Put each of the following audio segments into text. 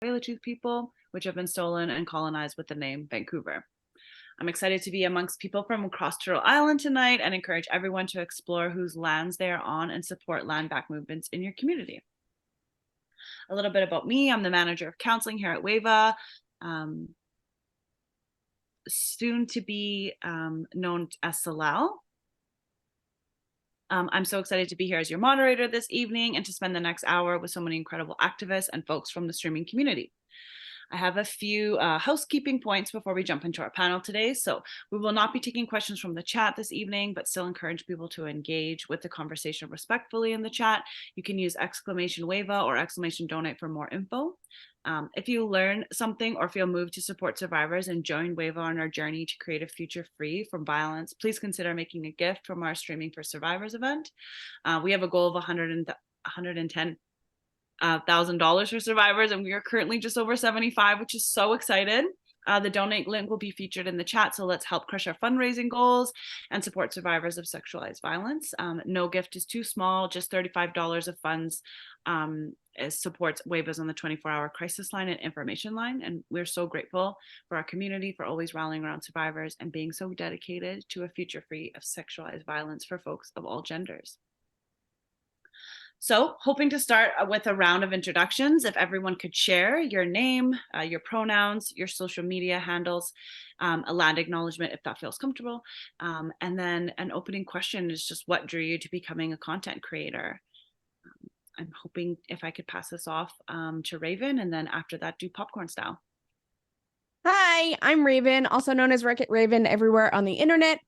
Tsleil-Waututh people, which have been stolen and colonized with the name Vancouver. I'm excited to be amongst people from across Turtle Island tonight and encourage everyone to explore whose lands they are on and support land back movements in your community. A little bit about me. I'm the manager of counseling here at WAVAW, soon to be known as Salal. I'm so excited to be here as your moderator this evening and to spend the next hour with so many incredible activists and folks from the streaming community. I have a few housekeeping points before we jump into our panel today. So we will not be taking questions from the chat this evening, but still encourage people to engage with the conversation respectfully in the chat. You can use !WAVA or !donate for more info. If you learn something or feel moved to support survivors and join WAVA on our journey to create a future free from violence, please consider making a gift from our Streaming for Survivors event. We have a goal of $110,000 for survivors, and we are currently just over 75, which is so excited. The donate link will be featured in the chat, so let's help crush our fundraising goals and support survivors of sexualized violence. No gift is too small, just $35 of funds supports WAVA's on the 24-hour crisis line and information line, and we're so grateful for our community for always rallying around survivors and being so dedicated to a future free of sexualized violence for folks of all genders. So hoping to start with a round of introductions. If everyone could share your name, your pronouns, your social media handles, a land acknowledgement if that feels comfortable. And then an opening question is just what drew you to becoming a content creator? I'm hoping if I could pass this off to Raven, and then after that do popcorn style. Hi, I'm Raven, also known as RekItRaven everywhere on the internet.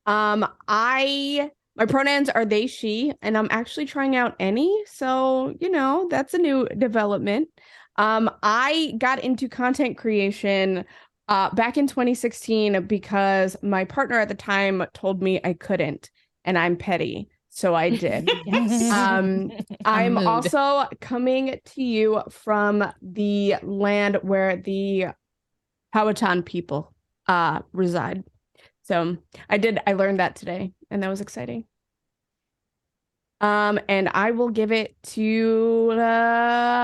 My pronouns are they, she, and I'm actually trying out any. So, you know, that's a new development. I got into content creation back in 2016 because my partner at the time told me I couldn't, and I'm petty. So I did. I'm also coming to you from the land where the Powhatan people reside. So I learned that today, and that was exciting. And I will give it to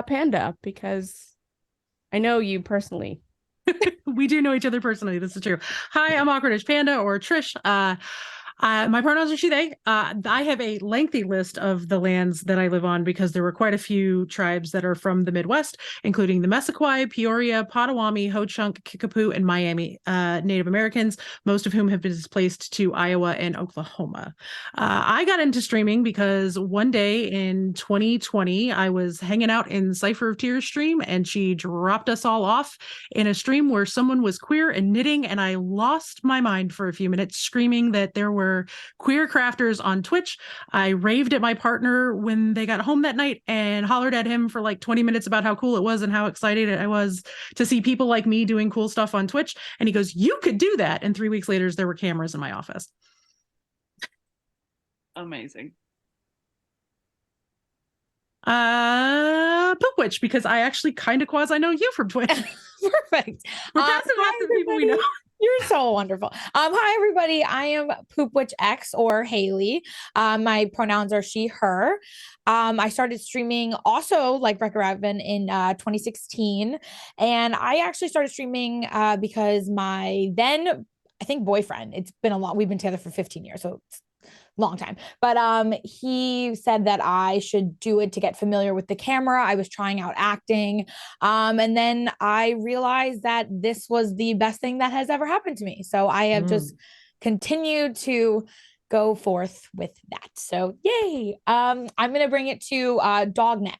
Panda because I know you personally. We do know each other personally. This is true. Hi, I'm AwkwardishPanda or Trish. My pronouns are she, they. I have a lengthy list of the lands that I live on because there were quite a few tribes that are from the Midwest, including the Messiquai, Peoria, Potawatomi, Ho-Chunk, Kickapoo, and Miami Native Americans, most of whom have been displaced to Iowa and Oklahoma. I got into streaming because one day in 2020, I was hanging out in Cypher of Tears stream, and she dropped us all off in a stream where someone was queer and knitting, and I lost my mind for a few minutes, screaming that there were queer crafters on Twitch. I raved at my partner when they got home that night and hollered at him for like 20 minutes about how cool it was and how excited I was to see people like me doing cool stuff on Twitch. And he goes, "You could do that." And 3 weeks later, there were cameras in my office. Amazing. PoopWitch, because I actually kind of quasi know you from Twitch. Perfect. We're passing lots of people we know. You're so wonderful. Hi, everybody. I am PoopWitchX or Haley. My pronouns are she, her. I started streaming also like RekItRaven in 2016. And I actually started streaming because my then, I think, boyfriend, it's been a long, we've been together for 15 years. So it's long time, but he said that I should do it to get familiar with the camera. I was trying out acting, and then I realized that this was the best thing that has ever happened to me. So I have just continued to go forth with that. So yay. I'm gonna bring it to DawgNet.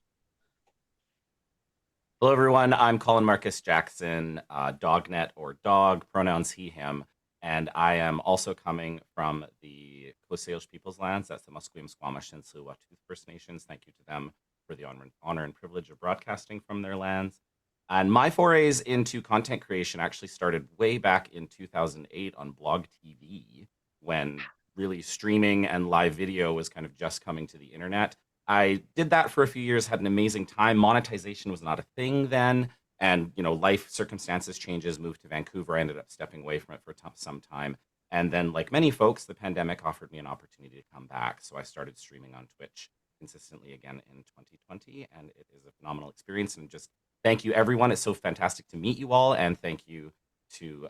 Hello everyone, I'm Colin Marcus Jackson, DawgNet or dog, pronouns he, him. And I am also coming from the Coast Salish People's Lands. That's the Musqueam, Squamish, and Tsleil-Waututh First Nations. Thank you to them for the honor and privilege of broadcasting from their lands. And my forays into content creation actually started way back in 2008 on Blog TV, when really streaming and live video was kind of just coming to the internet. I did that for a few years, had an amazing time. Monetization was not a thing then. And, you know, life circumstances changes, moved to Vancouver. I ended up stepping away from it for some time. And then, like many folks, the pandemic offered me an opportunity to come back. So I started streaming on Twitch consistently again in 2020. And it is a phenomenal experience and just thank you, everyone. It's so fantastic to meet you all. And thank you to,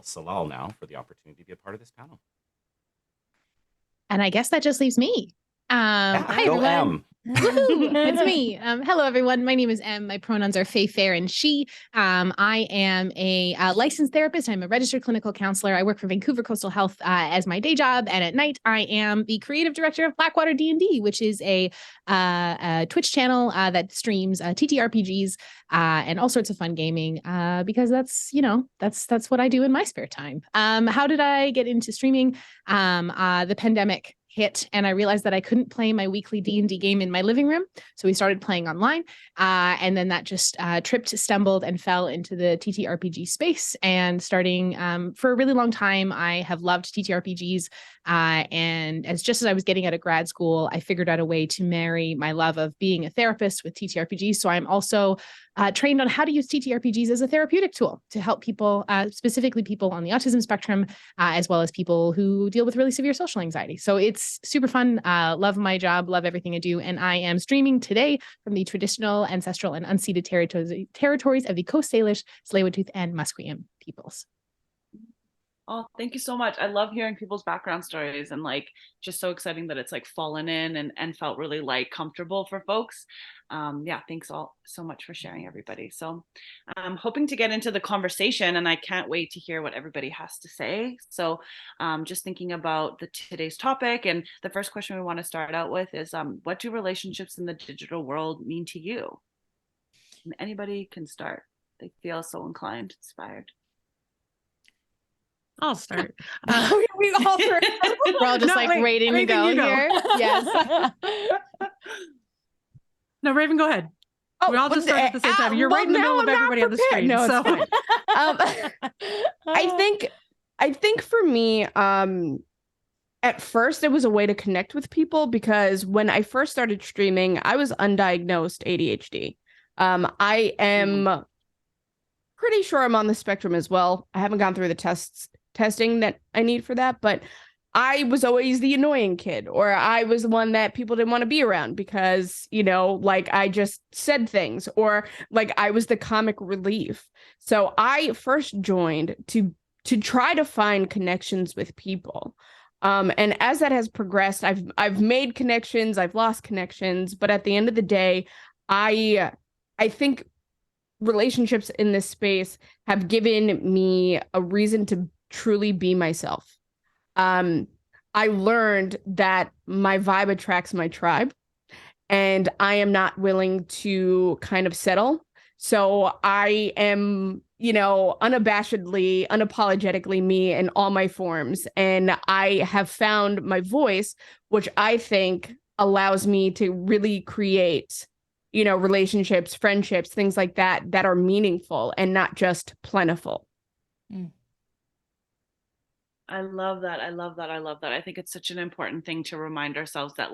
Salal now for the opportunity to be a part of this panel. And I guess that just leaves me. Hi, Go everyone. Em. Woohoo, it's me. Hello, everyone. My name is Em. My pronouns are Faye, Fair, and she. I am a licensed therapist. I'm a registered clinical counselor. I work for Vancouver Coastal Health as my day job. And at night, I am the creative director of BlackwaterDND, which is a Twitch channel that streams TTRPGs and all sorts of fun gaming because that's what I do in my spare time. How did I get into streaming? The pandemic hit and I realized that I couldn't play my weekly D&D game in my living room. So we started playing online. And then that just tripped, stumbled, and fell into the TTRPG space. And starting for a really long time, I have loved TTRPGs. And just as I was getting out of grad school, I figured out a way to marry my love of being a therapist with TTRPGs. So I'm also trained on how to use TTRPGs as a therapeutic tool to help people, specifically people on the autism spectrum, as well as people who deal with really severe social anxiety. So it's super fun. Love my job, love everything I do. And I am streaming today from the traditional, ancestral, and unceded territories of the Coast Salish, Tsleil-Waututh, and Musqueam peoples. Oh, thank you so much. I love hearing people's background stories and just so exciting that it's fallen in and felt really comfortable for folks. Yeah, thanks all so much for sharing, everybody. So I'm hoping to get into the conversation and I can't wait to hear what everybody has to say. So just thinking about today's topic, and the first question we want to start out with is what do relationships in the digital world mean to you? And anybody can start. They feel so inclined, inspired. I'll start. We all We're all just waiting to go here. Yes. No, Raven, go ahead. We all just started at the same time. You're right in the middle of everybody on the screen. No, so. it's fine. I think for me, at first it was a way to connect with people because when I first started streaming, I was undiagnosed ADHD. I am pretty sure I'm on the spectrum as well. I haven't gone through the testing that I need for that, but I was always the annoying kid, or I was the one that people didn't want to be around because, I just said things, or I was the comic relief. So I first joined to try to find connections with people. And as that has progressed, I've made connections, I've lost connections, but at the end of the day, I think relationships in this space have given me a reason to truly be myself. I learned that my vibe attracts my tribe, and I am not willing to kind of settle. So I am, unabashedly, unapologetically me in all my forms. And I have found my voice, which I think allows me to really create, relationships, friendships, things like that are meaningful and not just plentiful. I love that. I love that. I love that. I think it's such an important thing to remind ourselves that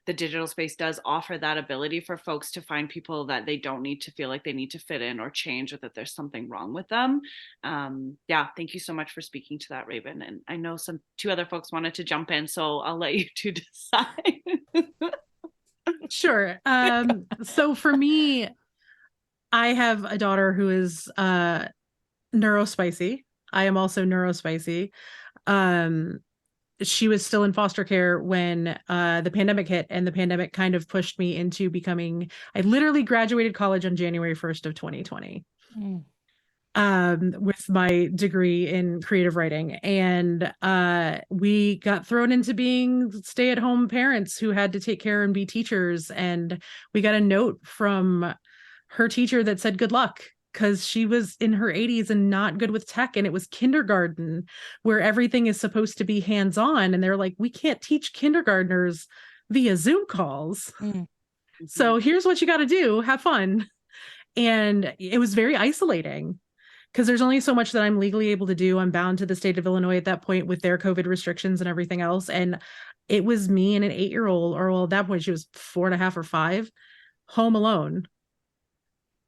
the digital space does offer that ability for folks to find people that they don't need to feel like they need to fit in or change, or that there's something wrong with them. Yeah, thank you so much for speaking to that, Raven. And I know two other folks wanted to jump in, so I'll let you two decide. Sure. So for me, I have a daughter who is neurospicy. I am also neurospicy. She was still in foster care when the pandemic hit, and the pandemic kind of pushed me into I literally graduated college on January 1st of 2020 with my degree in creative writing. And we got thrown into being stay-at-home parents who had to take care and be teachers. And we got a note from her teacher that said, good luck, because she was in her 80s and not good with tech. And it was kindergarten where everything is supposed to be hands-on. And they're like, we can't teach kindergartners via Zoom calls. So here's what you got to do. Have fun. And it was very isolating because there's only so much that I'm legally able to do. I'm bound to the state of Illinois at that point with their COVID restrictions and everything else. And it was me and an 8-year-old, or at that point she was 4.5 or 5, home alone,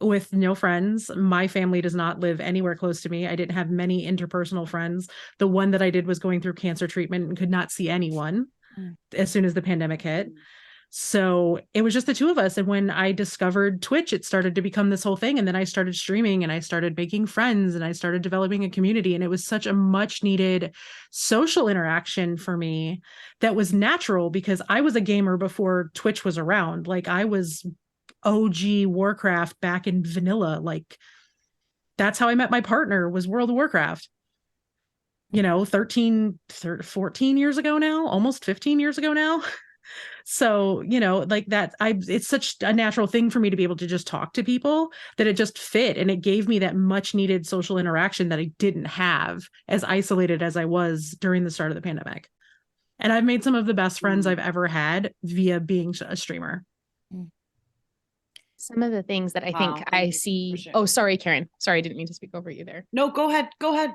with no friends. My family does not live anywhere close to me. I didn't have many interpersonal friends. The one that I did was going through cancer treatment and could not see anyone as soon as the pandemic hit. So it was just the two of us. And when I discovered Twitch, it started to become this whole thing. And then I started streaming and I started making friends and I started developing a community. And it was such a much needed social interaction for me that was natural because I was a gamer before Twitch was around. Like I was OG Warcraft back in vanilla. Like that's how I met my partner, was World of Warcraft. 14 years ago now, almost 15 years ago now. So, like that, it's such a natural thing for me to be able to just talk to people that it just fit. And it gave me that much needed social interaction that I didn't have, as isolated as I was during the start of the pandemic. And I've made some of the best friends I've ever had via being a streamer. Some of the things that I Wow. think I see. Sure. Oh, sorry, Karen. Sorry, I didn't mean to speak over you there. No, go ahead.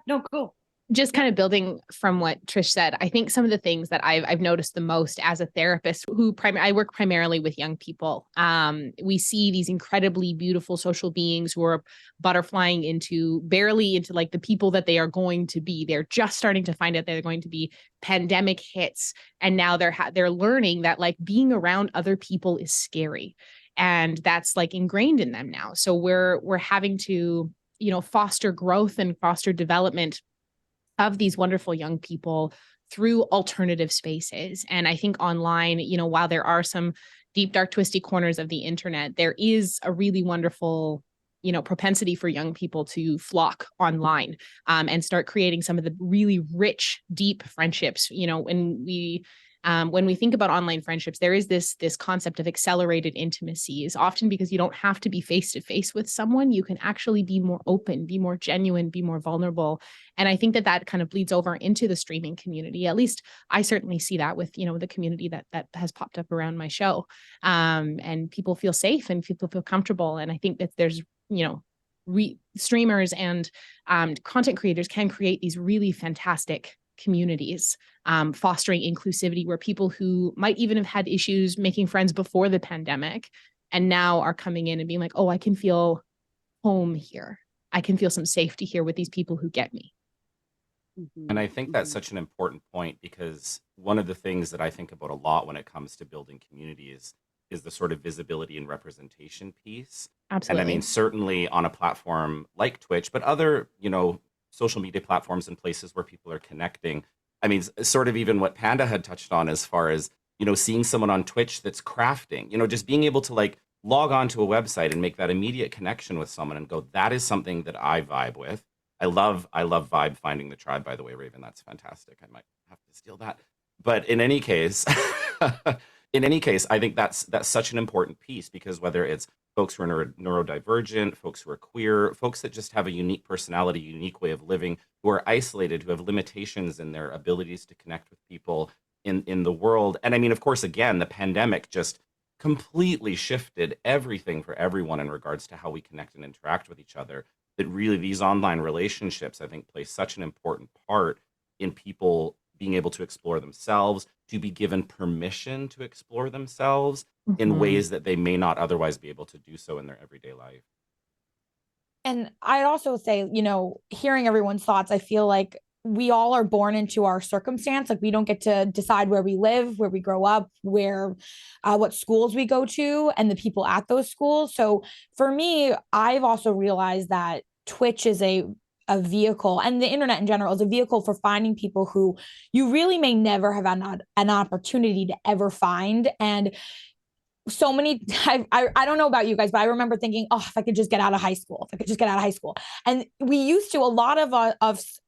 No, go. Just kind of building from what Trish said, I think some of the things that I've noticed the most as a therapist who I work primarily with young people. We see these incredibly beautiful social beings who are butterflying barely into like the people that they are going to be. They're just starting to find out they're going to be. Pandemic hits, and now they're learning that like being around other people is scary, and that's like ingrained in them now. So we're having to foster growth and foster development of these wonderful young people through alternative spaces. And I think online, while there are some deep, dark, twisty corners of the internet, there is a really wonderful, propensity for young people to flock online and start creating some of the really rich, deep friendships. When we think about online friendships, there is this concept of accelerated intimacies, often because you don't have to be face to face with someone. You can actually be more open, be more genuine, be more vulnerable. And I think that kind of bleeds over into the streaming community. At least I certainly see that with, the community that has popped up around my show. And people feel safe and people feel comfortable. And I think that there's, streamers and content creators can create these really fantastic communities, fostering inclusivity, where people who might even have had issues making friends before the pandemic and now are coming in and being like, oh, I can feel home here. I can feel some safety here with these people who get me. And I think that's such an important point, because one of the things that I think about a lot when it comes to building communities is the sort of visibility and representation piece. Absolutely. And I mean, certainly on a platform like Twitch, but other, social media platforms and places where people are connecting. I mean, sort of even what Panda had touched on as far as, seeing someone on Twitch that's crafting, just being able to like log on to a website and make that immediate connection with someone and go, that is something that I vibe with. I love vibe finding the tribe, by the way, Raven. That's fantastic. I might have to steal that. But in any case, I think that's such an important piece, because whether it's folks who are neurodivergent, folks who are queer, folks that just have a unique personality, unique way of living, who are isolated, who have limitations in their abilities to connect with people in the world. And I mean, of course, again, the pandemic just completely shifted everything for everyone in regards to how we connect and interact with each other. That really these online relationships, I think, play such an important part in people being able to explore themselves, to be given permission to explore themselves in ways that they may not otherwise be able to do so in their everyday life. And I'd also say, hearing everyone's thoughts, I feel like we all are born into our circumstance. Like we don't get to decide where we live, where we grow up, what schools we go to, and the people at those schools. So for me, I've also realized that Twitch is a vehicle, and the internet in general is a vehicle for finding people who you really may never have an opportunity to ever find. And so many, I don't know about you guys, but I remember thinking, oh, if I could just get out of high school, And we used to, a lot of us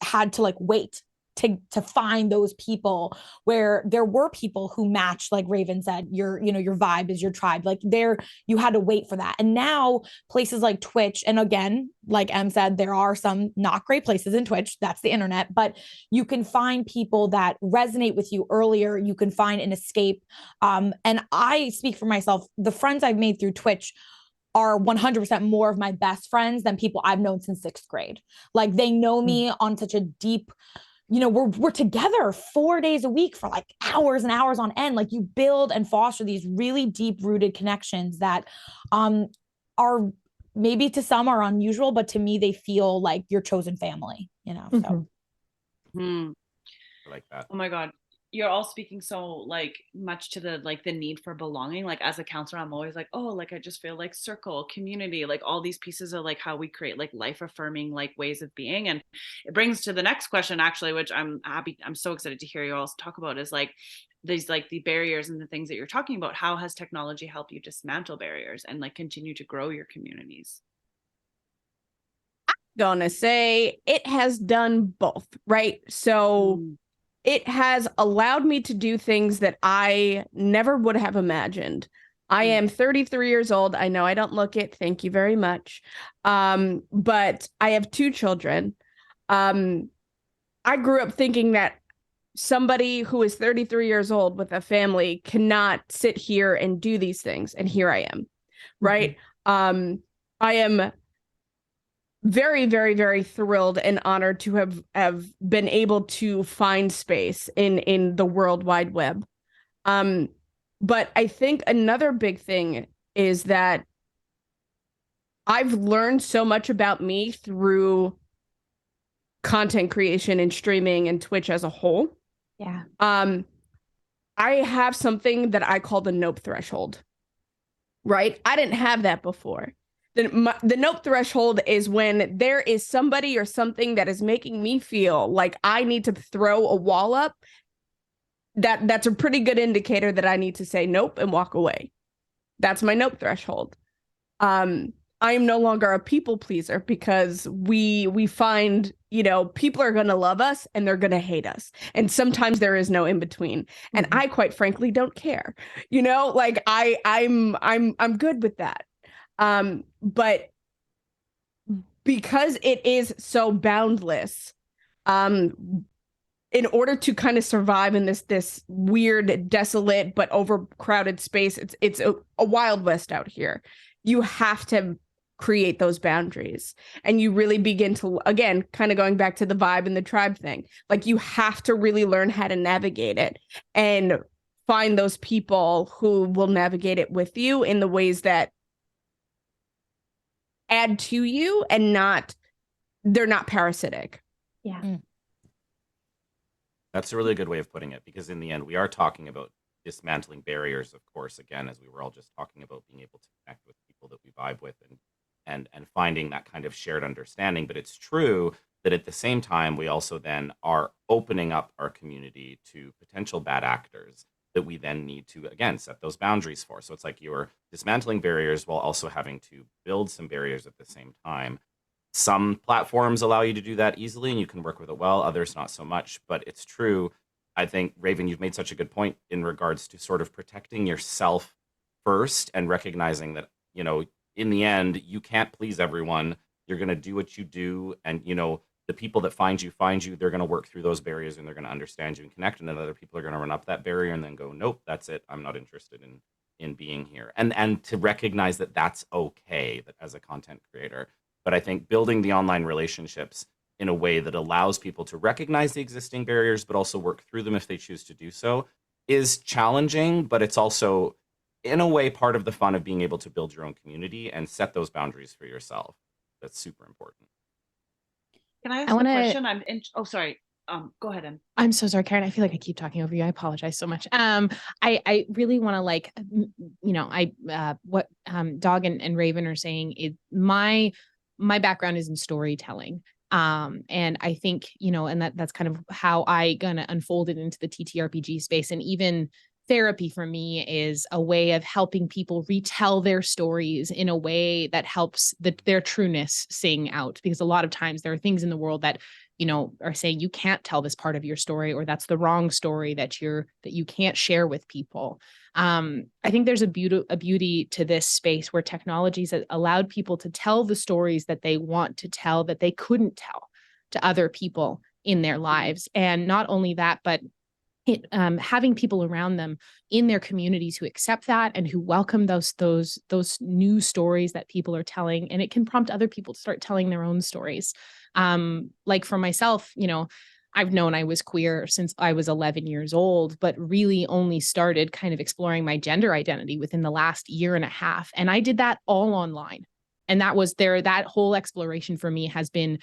had to like wait to find those people, where there were people who matched, like Raven said, your vibe is your tribe. Like you had to wait for that. And now places like Twitch, and again, like Em said, there are some not great places in Twitch. That's the internet, but you can find people that resonate with you earlier. You can find an escape. And I speak for myself. The friends I've made through Twitch are 100% more of my best friends than people I've known since 6th grade. Like they know me on such a deep, we're together 4 days a week for like hours and hours on end. Like you build and foster these really deep rooted connections that are maybe to some are unusual, but to me, they feel like your chosen family, So. I like that. Oh my God. you're all speaking so like much to the like the need for belonging. Like as a counselor, I'm always like, oh, like I just feel like circle, community, like all these pieces of like how we create like life affirming like ways of being. And it brings to the next question actually, which I'm so excited to hear you all talk about, is like these like the barriers and the things that you're talking about. How has technology helped you dismantle barriers and like continue to grow your communities? Gonna say it has done both, right? So it has allowed me to do things that I never would have imagined. I am 33 years old. I know I don't look it. Thank you very much. But I have 2 children. I grew up thinking that somebody who is 33 years old with a family cannot sit here and do these things. And here I am, right? I am very, very, very thrilled and honored to have been able to find space in the World Wide Web. But I think another big thing is that I've learned so much about me through content creation and streaming and Twitch as a whole. Yeah. I have something that I call the nope threshold, right? I didn't have that before. The nope threshold is when there is somebody or something that is making me feel like I need to throw a wall up. That's a pretty good indicator that I need to say nope and walk away. That's my nope threshold. I am no longer a people pleaser because we find, you know, people are going to love us and they're going to hate us. And sometimes there is no in between. And I quite frankly don't care. You know, like I'm good with that. But because it is so boundless, in order to kind of survive in this weird, desolate, but overcrowded space, it's a Wild West out here. You have to create those boundaries, and you really begin to, again, kind of going back to the vibe and the tribe thing, like you have to really learn how to navigate it and find those people who will navigate it with you in the ways that add to you and they're not parasitic. Yeah. That's a really good way of putting it, because in the end, we are talking about dismantling barriers, of course, again, as we were all just talking about, being able to connect with people that we vibe with and finding that kind of shared understanding. But it's true that at the same time, we also then are opening up our community to potential bad actors that we then need to, again, set those boundaries for. So it's like you're dismantling barriers while also having to build some barriers at the same time. Some platforms allow you to do that easily and you can work with it well, others not so much. But it's true. I think, Raven, you've made such a good point in regards to sort of protecting yourself first and recognizing that, you know, in the end, you can't please everyone. You're going to do what you do. And, you know, the people that find you, they're going to work through those barriers and they're going to understand you and connect. And then other people are going to run up that barrier and then go, nope, that's it. I'm not interested in being here. And to recognize that that's okay, that as a content creator. But I think building the online relationships in a way that allows people to recognize the existing barriers, but also work through them if they choose to do so, is challenging, but it's also, in a way, part of the fun of being able to build your own community and set those boundaries for yourself. That's super important. Can I ask a question? Oh, sorry. Go ahead, Em. I'm so sorry, Karen. I feel like I keep talking over you. I apologize so much. I really want to, like, you know, what Dawg and Raven are saying is my background is in storytelling. And I think, you know, and that's kind of how I gonna unfold it into the TTRPG space. And even therapy for me is a way of helping people retell their stories in a way that helps their trueness sing out. Because a lot of times there are things in the world that, you know, are saying you can't tell this part of your story, or that's the wrong story that you can't share with people. I think there's a beauty to this space where technologies have allowed people to tell the stories that they want to tell that they couldn't tell to other people in their lives. And not only that, but having people around them in their communities who accept that and who welcome those new stories that people are telling, and it can prompt other people to start telling their own stories. Like for myself, you know, I've known I was queer since I was 11 years old, but really only started kind of exploring my gender identity within the last year and a half. And I did that all online. And that whole exploration for me has been,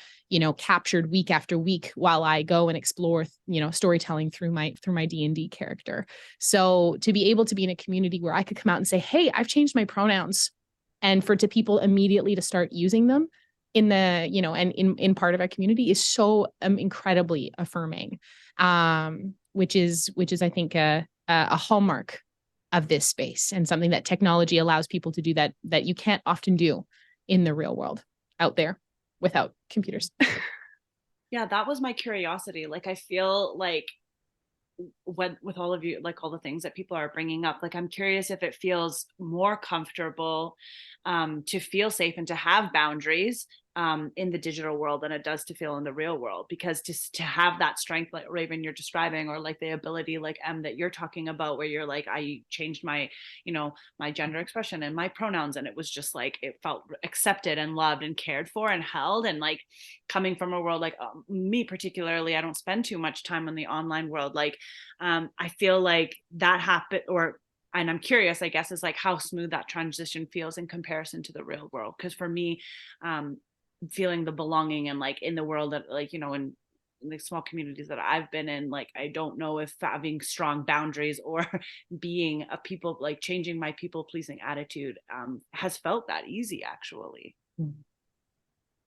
captured week after week while I go and explore, storytelling through my D&D character. So to be able to be in a community where I could come out and say, hey, I've changed my pronouns, and to people immediately to start using them in the, and in part of our community is so incredibly affirming, which is I think a hallmark of this space, and something that technology allows people to do that you can't often do in the real world out there without computers. Yeah, that was my curiosity. Like, I feel like with all of you, like all the things that people are bringing up, like, I'm curious if it feels more comfortable to feel safe and to have boundaries in the digital world than it does to feel in the real world, because to have that strength, like Raven you're describing, or like the ability, like that you're talking about, where you're like, I changed my, my gender expression and my pronouns, and it was just like, it felt accepted and loved and cared for and held. And like, coming from a world like me particularly, I don't spend too much time in the online world. Like I feel like that happened, and I'm curious, I guess, is like how smooth that transition feels in comparison to the real world. Because for me, feeling the belonging and like in the world that, like, in the small communities that I've been in, like, I don't know if having strong boundaries or being a people, like changing my people pleasing attitude has felt that easy, actually.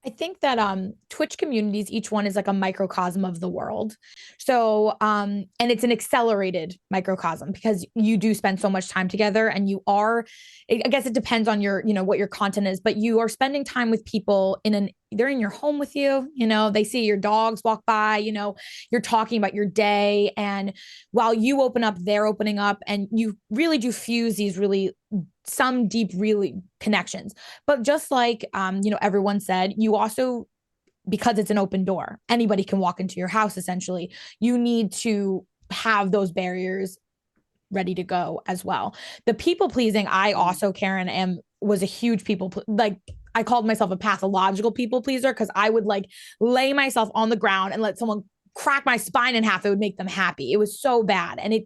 I think that Twitch communities, each one is like a microcosm of the world. So, and it's an accelerated microcosm because you do spend so much time together, and you are, I guess it depends on your, what your content is, but you are spending time with people they're in your home with you, they see your dogs walk by, you're talking about your day. And while you open up, they're opening up, and you really do fuse these some deep, really connections. But just like, everyone said, you also, because it's an open door, anybody can walk into your house, essentially. You need to have those barriers ready to go as well. The people pleasing, I also, Karen, was a huge I called myself a pathological people pleaser, because I would like lay myself on the ground and let someone crack my spine in half. It would make them happy. It was so bad. And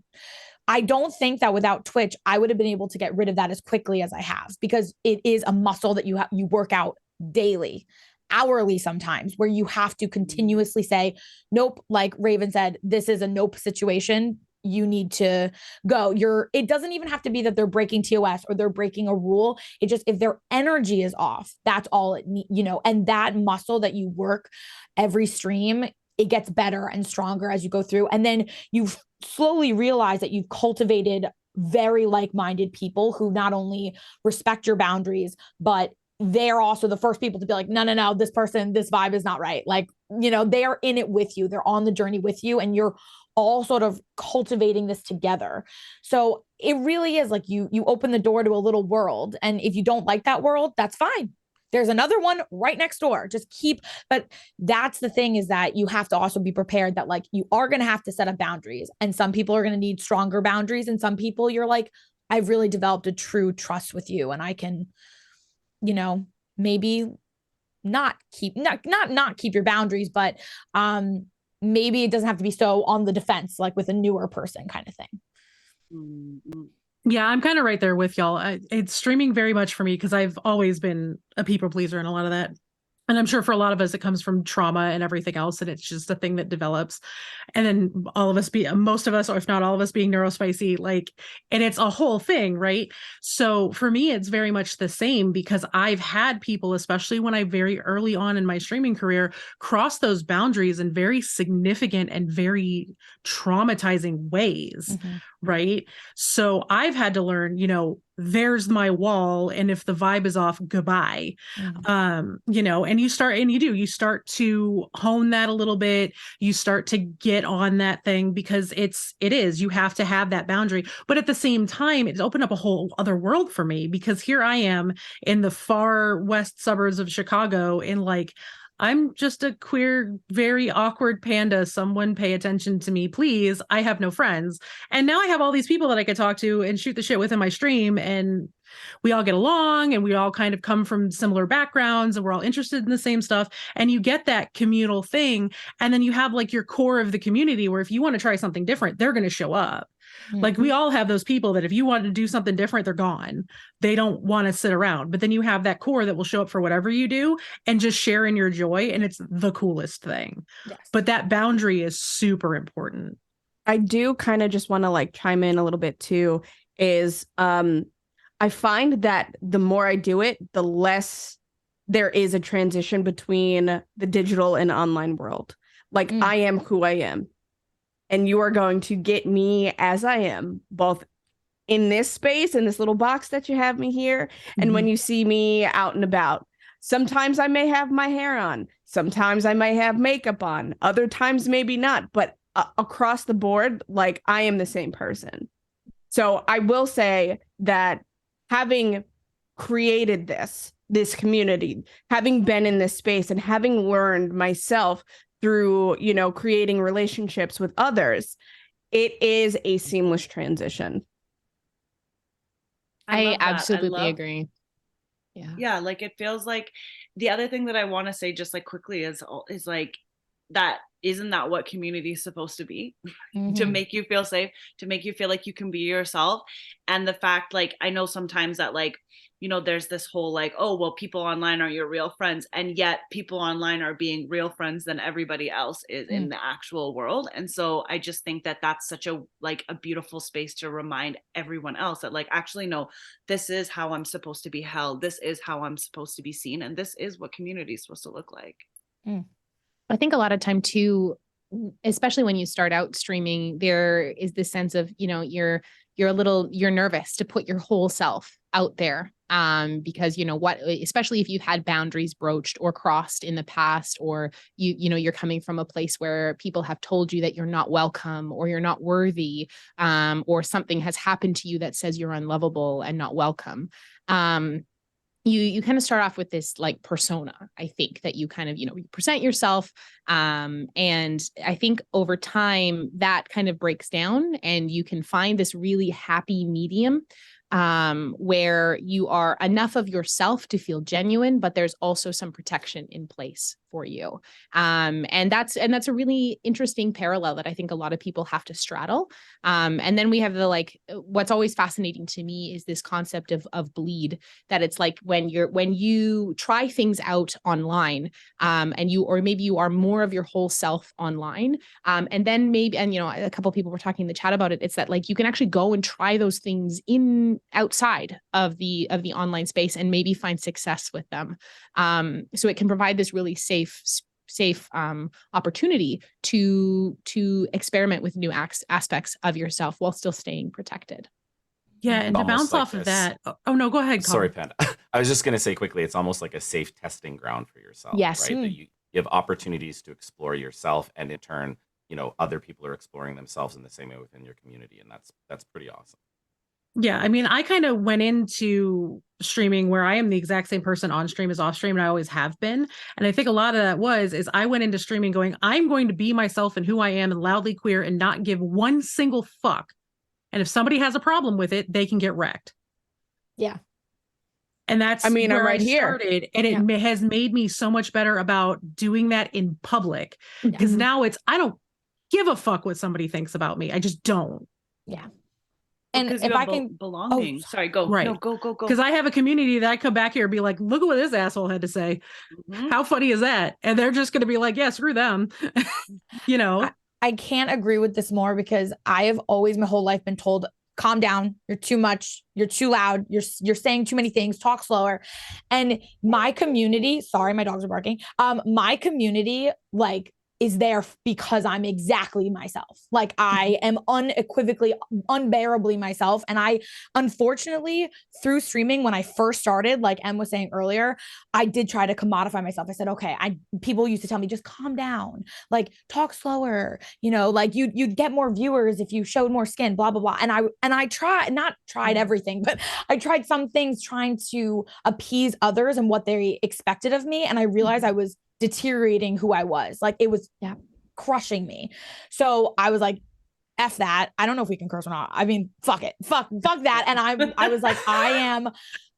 I don't think that without Twitch, I would have been able to get rid of that as quickly as I have, because it is a muscle that you work out daily, hourly sometimes, where you have to continuously say, nope, like Raven said, this is a nope situation. You need to go. It doesn't even have to be that they're breaking TOS or they're breaking a rule. It just, if their energy is off, that's all it needs, and that muscle that you work every stream, it gets better and stronger as you go through. And then you slowly realize that you've cultivated very like-minded people who not only respect your boundaries, but they're also the first people to be like, no, this vibe is not right. Like, they are in it with you. They're on the journey with you, and you're all sort of cultivating this together. So it really is like you open the door to a little world. And if you don't like that world, that's fine. There's another one right next door. But that's the thing, is that you have to also be prepared that like you are going to have to set up boundaries, and some people are going to need stronger boundaries. And some people you're like, I've really developed a true trust with you, and I can, maybe not keep your boundaries, but maybe it doesn't have to be so on the defense, like with a newer person kind of thing. Mm-hmm. Yeah, I'm kind of right there with y'all. It's streaming very much for me because I've always been a people pleaser and a lot of that. And I'm sure for a lot of us, it comes from trauma and everything else. And it's just a thing that develops. And then most of us, or if not all of us, being neurospicy, and it's a whole thing, right? So for me, it's very much the same, because I've had people, especially when I very early on in my streaming career, cross those boundaries in very significant and very traumatizing ways, right? So I've had to learn, there's my wall, and if the vibe is off, goodbye. And you start to hone that a little bit. You start to get on that thing, because you have to have that boundary. But at the same time, it's opened up a whole other world for me, because here I am in the far west suburbs of Chicago, and I'm just a queer, very awkward panda. Someone pay attention to me, please. I have no friends. And now I have all these people that I could talk to and shoot the shit with in my stream. And we all get along, and we all kind of come from similar backgrounds, and we're all interested in the same stuff. And you get that communal thing. And then you have your core of the community, where if you want to try something different, they're going to show up. Like we all have those people that if you want to do something different, they're gone. They don't want to sit around. But then you have that core that will show up for whatever you do and just share in your joy. And it's the coolest thing. Yes. But that boundary is super important. I do kind of just want to like chime in a little bit too, is I find that the more I do it, the less there is a transition between the digital and online world. Like I am who I am. And you are going to get me as I am, both in this space, in this little box that you have me here, and when you see me out and about. Sometimes I may have my hair on. Sometimes I may have makeup on. Other times maybe not. But across the board, like I am the same person. So I will say that having created this community, having been in this space and having learned myself through, you know, creating relationships with others, it is a seamless transition. I absolutely agree. Yeah, like it feels like the other thing that I want to say just like quickly is like that isn't that what community is supposed to be? To make you feel safe, to make you feel like you can be yourself. And the fact, like, I know sometimes that, like, you know, there's this whole like, oh, well, people online aren't your real friends. And yet people online are being real friends than everybody else is in the actual world. And so I just think that that's such a, like, a beautiful space to remind everyone else that, like, actually, no, this is how I'm supposed to be held. This is how I'm supposed to be seen. And this is what community is supposed to look like. I think a lot of time too, especially when you start out streaming, there is this sense of, you know, you're nervous to put your whole self out there. Because, you know what, especially if you've had boundaries broached or crossed in the past, or you know, you're coming from a place where people have told you that you're not welcome or you're not worthy, or something has happened to you that says you're unlovable and not welcome. You kind of start off with this like persona, I think, that you kind of, you know, you present yourself. And I think over time that kind of breaks down and you can find this really happy medium where you are enough of yourself to feel genuine, but there's also some protection in place for you. And that's a really interesting parallel that I think a lot of people have to straddle. And then we have the, like, what's always fascinating to me is this concept of bleed, that it's like when you try things out online, and maybe you are more of your whole self online. And then maybe, and, you know, a couple of people were talking in the chat about it. It's that, like, you can actually go and try those things outside of the online space and maybe find success with them. So it can provide this really safe opportunity to experiment with new aspects of yourself while still staying protected. Yeah, and to bounce off of that. Oh no, go ahead, Colin. Sorry, Panda. I was just going to say quickly, it's almost like a safe testing ground for yourself. Yes. Right? That you have opportunities to explore yourself, and in turn, you know, other people are exploring themselves in the same way within your community, and that's pretty awesome. Yeah, I mean, I kind of went into streaming where I am the exact same person on stream as off stream, and I always have been. And I think a lot of that is I went into streaming going, I'm going to be myself and who I am and loudly queer and not give one single fuck. And if somebody has a problem with it, they can get wrecked. Yeah. And that's, I mean, where I'm right I here. started, and it has made me so much better about doing that in public, because now I don't give a fuck what somebody thinks about me. I just don't. Yeah. And if I can belonging, sorry, go right. No, go. Because I have a community that I come back here and be like, look at what this asshole had to say. How funny is that? And they're just going to be like, yeah, screw them. You know, I can't agree with this more, because I have always my whole life been told, calm down, you're too much, you're too loud, you're saying too many things, talk slower. And my community, sorry, my dogs are barking. My community, like, is there because I'm exactly myself. Like, I am unequivocally, unbearably myself. And I, unfortunately, through streaming, when I first started, like Em was saying earlier, I did try to commodify myself. I said, okay, people used to tell me, just calm down, like talk slower, you know, like you'd get more viewers if you showed more skin, blah, blah, blah. And I tried everything, but I tried some things trying to appease others and what they expected of me. And I realized I was deteriorating who I was. Like, it was crushing me. So I was like, F that. I don't know if we can curse or not. I mean, fuck it. Fuck that. And I was like, I'm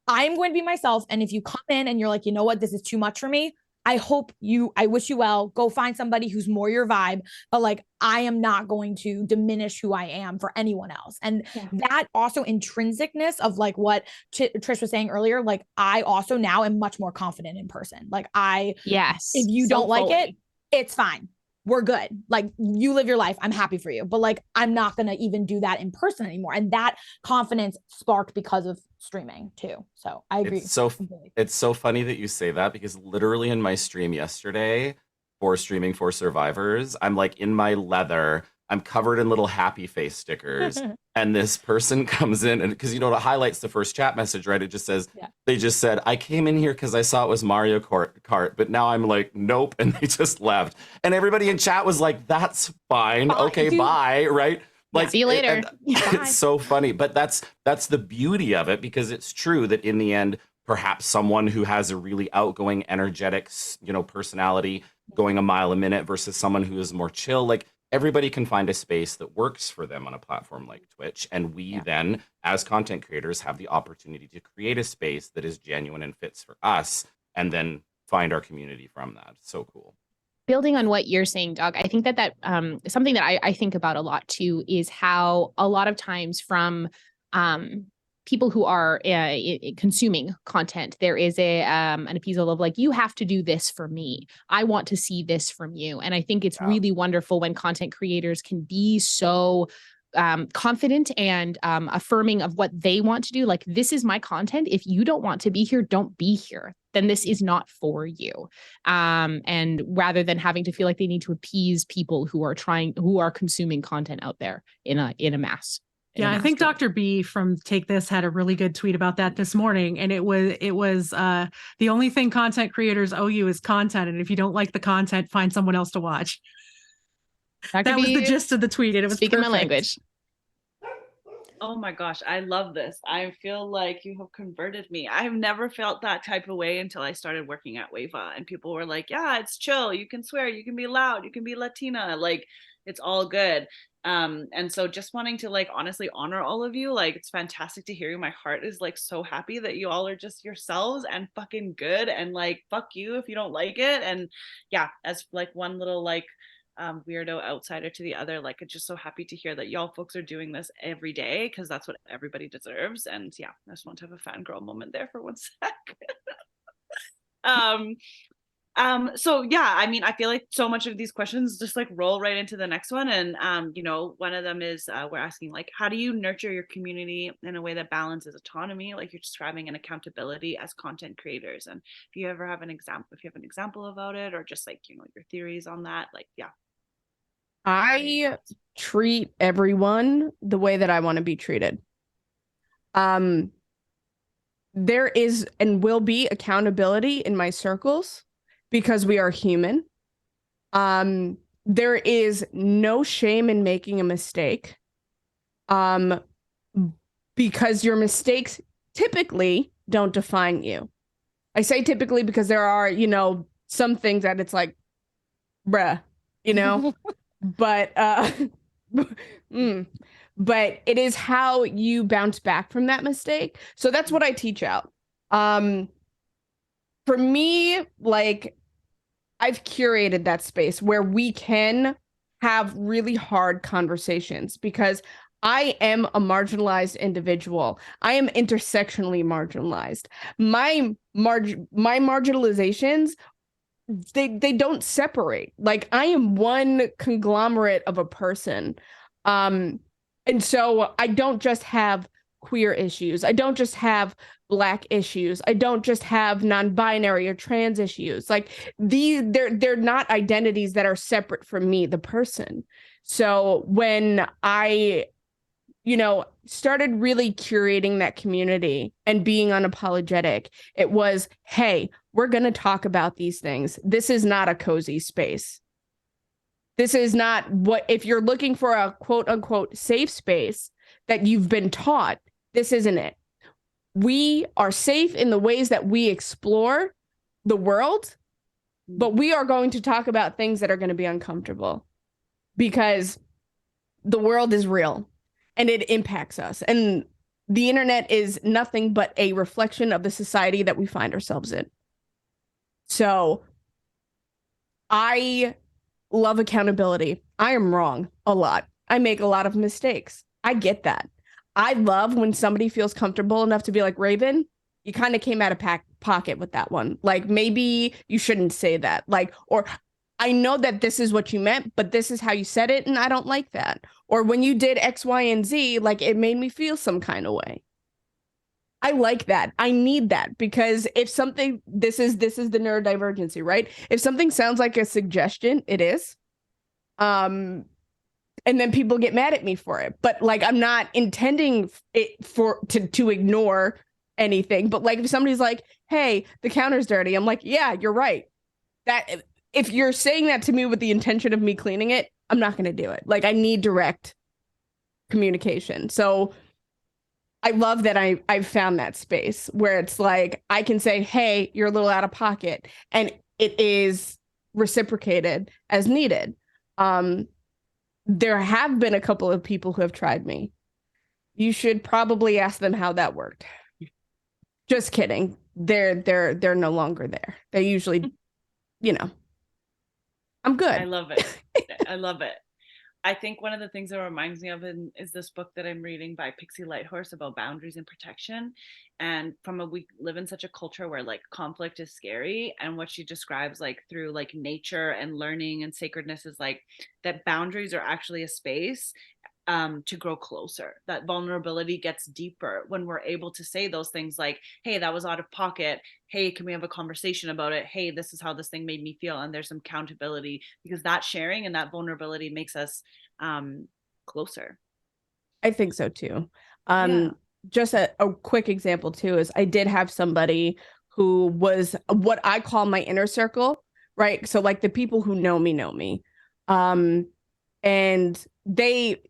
going to be myself. And if you come in and you're like, you know what, this is too much for me, I wish you well. Go find somebody who's more your vibe. But like, I am not going to diminish who I am for anyone else. And that also intrinsicness of like what Trish was saying earlier, like I also now am much more confident in person. Like if you don't like it, it's fine. We're good. Like you live your life. I'm happy for you. But like, I'm not going to even do that in person anymore. And that confidence sparked because of streaming too. So I agree. It's so funny that you say that, because literally in my stream yesterday for Streaming for Survivors, I'm like in my leather, I'm covered in little happy face stickers. And this person comes in, and because, you know, it highlights the first chat message, right? It just says, they just said, I came in here because I saw it was Mario Kart, but now I'm like, nope. And they just left. And everybody in chat was like, that's fine. Okay, bye. Right. Like, see you later. It's so funny. But that's the beauty of it, because it's true that in the end, perhaps someone who has a really outgoing, energetic, you know, personality going a mile a minute versus someone who is more chill, like, everybody can find a space that works for them on a platform like Twitch. And we then, as content creators, have the opportunity to create a space that is genuine and fits for us, and then find our community from that. So cool. Building on what you're saying, Dawg, I think that something that I think about a lot too is how a lot of times from people who are consuming content, there is an appeasal of like, you have to do this for me. I want to see this from you. And I think it's really wonderful when content creators can be so confident and affirming of what they want to do. Like, this is my content. If you don't want to be here, don't be here. Then this is not for you. And rather than having to feel like they need to appease people who are consuming content out there in a mass. Yeah, I think Dr. B from Take This had a really good tweet about that this morning. And it was the only thing content creators owe you is content. And if you don't like the content, find someone else to watch. That was the gist of the tweet. And it was speaking my language. Oh my gosh, I love this. I feel like you have converted me. I've never felt that type of way until I started working at WAVAW, and people were like, yeah, it's chill. You can swear, you can be loud, you can be Latina. Like, it's all good. And so just wanting to like honestly honor all of you, like, it's fantastic to hear you. My heart is like so happy that you all are just yourselves and fucking good, and like, fuck you if you don't like it. And yeah, as like one little like weirdo outsider to the other, like, I'm just so happy to hear that y'all folks are doing this every day, because that's what everybody deserves. And yeah, I just want to have a fangirl moment there for 1 sec. So yeah, I mean, I feel like so much of these questions just like roll right into the next one. And you know, one of them is we're asking like, how do you nurture your community in a way that balances autonomy, like you're describing, and accountability as content creators? And if you ever have an example about it, or just like, you know, your theories on that, like, yeah. I treat everyone the way that I want to be treated. There is and will be accountability in my circles because we are human. There is no shame in making a mistake. Because your mistakes typically don't define you. I say typically because there are, you know, some things that it's like, bruh, you know. But but it is how you bounce back from that mistake. So that's what I teach out. For me, like, I've curated that space where we can have really hard conversations, because I am a marginalized individual. I am intersectionally marginalized. My marginalizations, they don't separate. Like, I am one conglomerate of a person. And so I don't just have queer issues. I don't just have Black issues. I don't just have non-binary or trans issues. Like, they're not identities that are separate from me, the person. So when I, you know, started really curating that community and being unapologetic, it was, hey, we're going to talk about these things. This is not a cozy space. This is not what, if you're looking for a quote unquote safe space that you've been taught, this isn't it. We are safe in the ways that we explore the world, but we are going to talk about things that are going to be uncomfortable, because the world is real and it impacts us. And the internet is nothing but a reflection of the society that we find ourselves in. So I love accountability. I am wrong a lot. I make a lot of mistakes. I get that. I love when somebody feels comfortable enough to be like, Raven, you kind of came out of pocket with that one. Like, maybe you shouldn't say that. Like, or I know that this is what you meant, but this is how you said it, and I don't like that. Or when you did X, Y, and Z, like, it made me feel some kind of way. I like that. I need that, because if something, this is the neurodivergency, right? If something sounds like a suggestion, it is. And then people get mad at me for it. But like, I'm not intending it to ignore anything. But like, if somebody's like, hey, the counter's dirty, I'm like, yeah, you're right. That if you're saying that to me with the intention of me cleaning it, I'm not going to do it. Like, I need direct communication. So I love that I've found that space where it's like, I can say, hey, you're a little out of pocket, and it is reciprocated as needed. There have been a couple of people who have tried me. You should probably ask them how that worked. Just kidding. They're no longer there. They usually, I'm good. I love it. I love it. I think one of the things that reminds me of is this book that I'm reading by Pixie Lighthorse about boundaries and protection. And we live in such a culture where like conflict is scary. And what she describes like through like nature and learning and sacredness is like that boundaries are actually a space to grow closer. That vulnerability gets deeper when we're able to say those things like, hey, that was out of pocket. Hey, can we have a conversation about it? Hey, this is how this thing made me feel. And there's some accountability, because that sharing and that vulnerability makes us closer. I think so too. Yeah. Just a quick example too is I did have somebody who was what I call my inner circle, right? So like the people who know me. And they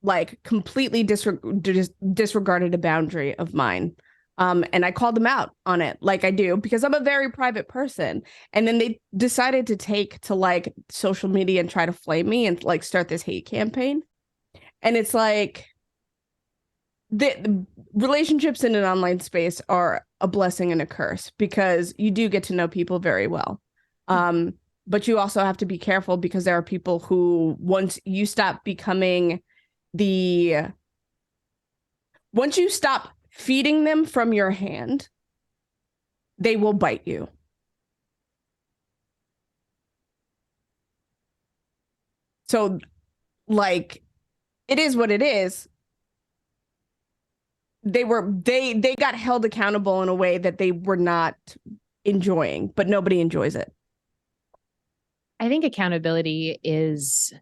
like completely disregarded a boundary of mine. And I called them out on it, like I do, because I'm a very private person. And then they decided to take to like social media and try to flame me and like start this hate campaign. And it's like the relationships in an online space are a blessing and a curse, because you do get to know people very well. But you also have to be careful, because there are people who, once you stop feeding them from your hand, they will bite you. So like, it is what it is. They got held accountable in a way that they were not enjoying, but nobody enjoys it. I think accountability is,